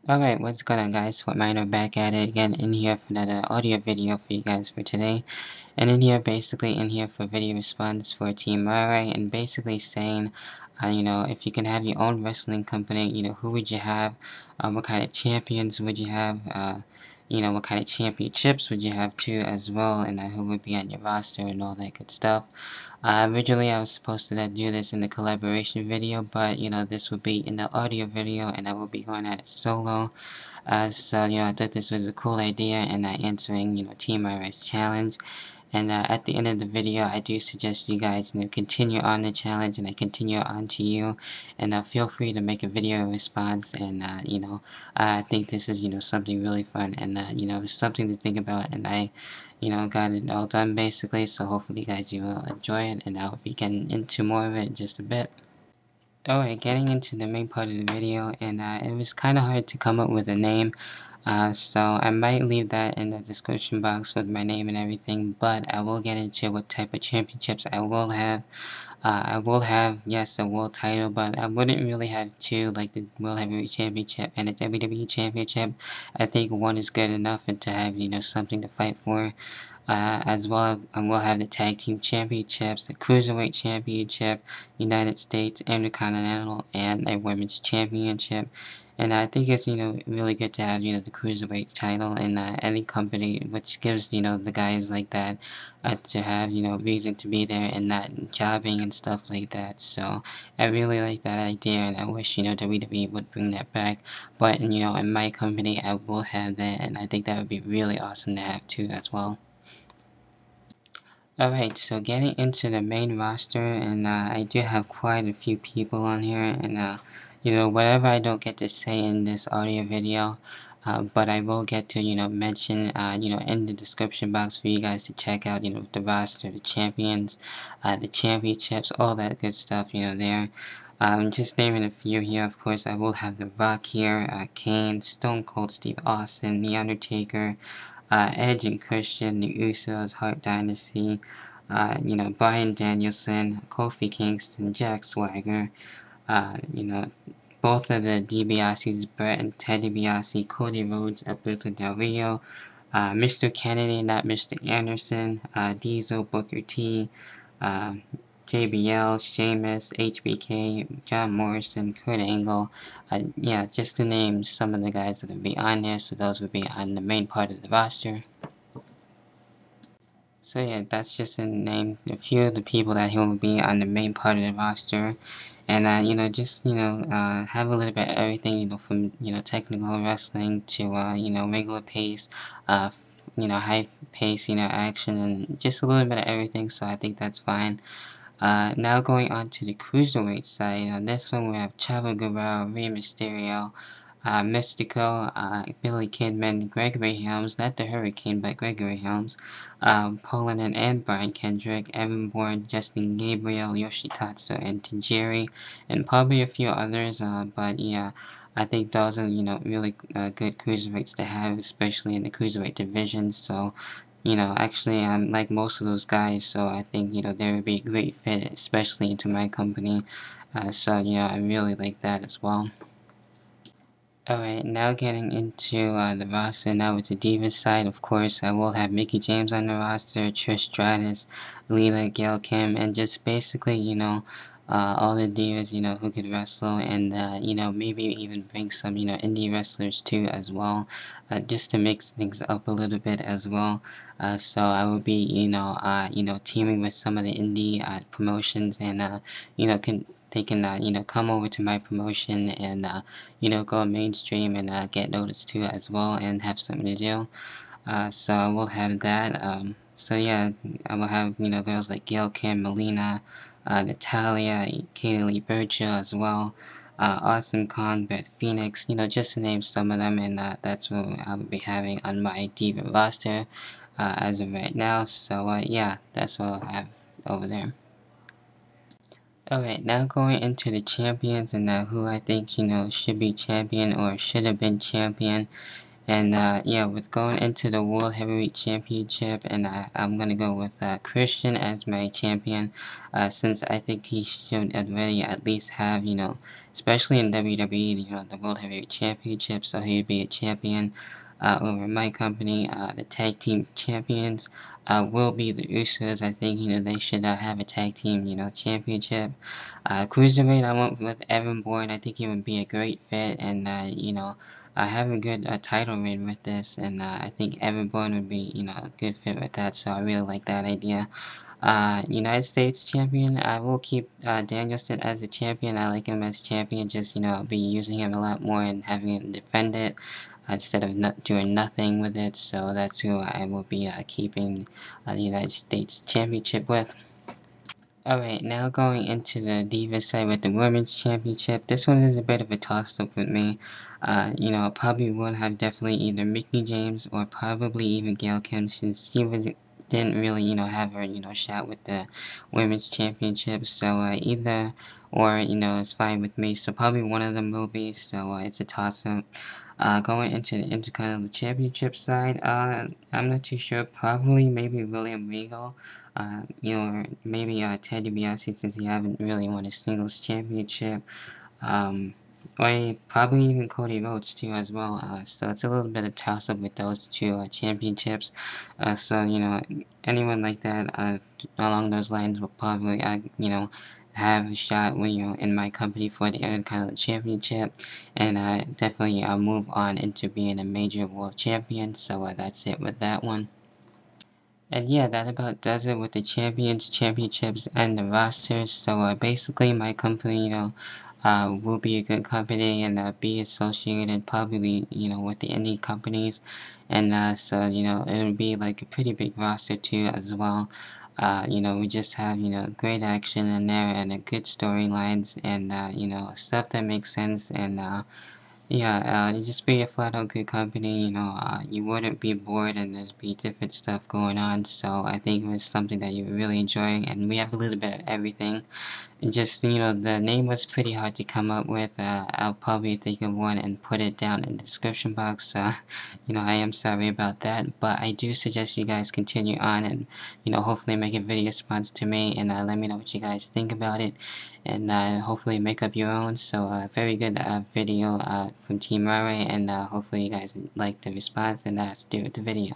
Alright, what's going on guys? Miner back at it again in here for another audio video for you guys for today. And in here, basically in here for video response for Team ryry, and basically saying, if you can have your own wrestling company, who would you have? What kind of champions would you have? What kind of championships would you have too as well, and who would be on your roster and all that good stuff. Originally I was supposed to do this in the collaboration video, but this will be in the audio video and I will be going at it solo. So I thought this was a cool idea, and answering Team ryry's challenge. And at the end of the video, I do suggest you guys continue on the challenge, and I continue on to you. And feel free to make a video response. And I think this is something really fun, and it's something to think about. And I got it all done basically. So hopefully, guys, you will enjoy it, and I'll be getting into more of it in just a bit. Alright, getting into the main part of the video, and it was kind of hard to come up with a name. So I might leave that in the description box with my name and everything, but I will get into what type of championships I will have. I will have, yes, a world title, but I wouldn't really have two, like the World Heavyweight Championship and the WWE Championship. I think one is good enough, and to have, something to fight for. As well, I will have the Tag Team Championships, the Cruiserweight Championship, United States, Intercontinental, and a Women's Championship. And I think it's, really good to have, the Cruiserweight title in any company, which gives, the guys like that to have, reason to be there and not jobbing and stuff like that. So I really like that idea, and I wish, WWE would bring that back. But, in my company, I will have that, and I think that would be really awesome to have too as well. Alright, so getting into the main roster, and I do have quite a few people on here, and whatever I don't get to say in this audio video, but I will get to, mention, in the description box for you guys to check out, the roster, the champions, the championships, all that good stuff, there. Just naming a few here, of course, I will have The Rock here, Kane, Stone Cold Steve Austin, The Undertaker, Edge and Christian, the Usos, Hart Dynasty, Bryan Danielson, Kofi Kingston, Jack Swagger, both of the DiBiase's, Bret and Ted DiBiase, Cody Rhodes, Alberto Del Rio, Mr. Kennedy, not Mr. Anderson, Diesel, Booker T, JBL, Sheamus, HBK, John Morrison, Kurt Angle, yeah, just to name some of the guys that would be on there, so those would be on the main part of the roster. So yeah, that's just to name a few of the people that will be on the main part of the roster. And just have a little bit of everything, from technical wrestling to regular pace, high pace, action, and just a little bit of everything. So I think that's fine. Now going on to the cruiserweight side. On this one we have Chavo Guerrero, Rey Mysterio, Mystico, Billy Kidman, Gregory Helms, not the Hurricane, but Gregory Helms, Paulin and Brian Kendrick, Evan Bourne, Justin Gabriel, Yoshitatsu, and Tajiri, and probably a few others, but yeah, I think those are, really good cruiserweights to have, especially in the cruiserweight division. So actually I like most of those guys, so I think, they would be a great fit, especially into my company. So, I really like that as well. Alright, now getting into the roster. Now with the Divas side, of course, I will have Mickie James on the roster, Trish Stratus, Lita, Gail, Kim, and just basically, all the Divas, who could wrestle, and, maybe even bring some, indie wrestlers too as well, just to mix things up a little bit as well. So I will be, teaming with some of the indie promotions, and, they can come over to my promotion and go mainstream and get noticed too as well, and have something to do. So I will have that. So yeah, I will have girls like Gail, Kim, Melina, Natalia, Kaylee Burchill as well, Awesome Kong, Beth Phoenix, just to name some of them, and that's what I will be having on my Diva roster as of right now. So yeah, that's what I'll have over there. Alright, now going into the champions, and who I think, should be champion or should have been champion. And yeah, with going into the World Heavyweight Championship, and I'm going to go with Christian as my champion, since I think he should already at least have, especially in WWE, you know, the World Heavyweight Championship, so he'd be a champion over my company. The tag team champions will be the Usos. I think, you know, they should have a tag team, you know, championship. Cruiserweight, I went with Evan Bourne. I think he would be a great fit, and you know, I have a good title reign with this, and I think Evan Bourne would be, you know, a good fit with that. So I really like that idea. United States champion, I will keep Danielson as a champion. I like him as champion, just, you know, I'll be using him a lot more and having him defend it instead of not doing nothing with it. So that's who I will be keeping the United States championship with. Alright, now going into the Divas side with the Women's Championship. This one is a bit of a toss-up with me. You know, I probably would have definitely either Mickie James or probably even Gail Kim, since she didn't really, you know, have her, you know, shot with the Women's Championship. So either or, you know, it's fine with me. So probably one of them will be. So it's a toss-up. Going into the Intercontinental Championship side, I'm not too sure. Probably maybe William Regal. You know, or maybe Ted DiBiase, since he haven't really won a singles championship. Or probably even Cody Rhodes too as well. So it's a little bit of toss up with those two championships. So you know, anyone like that along those lines will probably you know, have a shot when, you know, in my company for the Intercontinental Championship, and definitely move on into being a major world champion. So that's it with that one. And yeah, that about does it with the championships, and the rosters. So basically, my company, you know, will be a good company and be associated probably, you know, with the indie companies, and so you know, it'll be like a pretty big roster too as well. You know, we just have, you know, great action in there and good storylines, and you know, stuff that makes sense, and yeah, it'd just be a flat out good company, you know, you wouldn't be bored and there's be different stuff going on, so I think it was something that you would really enjoy, and we have a little bit of everything. And just, you know, the name was pretty hard to come up with. I'll probably think of one and put it down in the description box. You know, I am sorry about that, but I do suggest you guys continue on and, you know, hopefully make a video response to me, and let me know what you guys think about it, and hopefully make up your own. So, very good video from Team Ryry, and hopefully you guys like the response, and that's do with the video.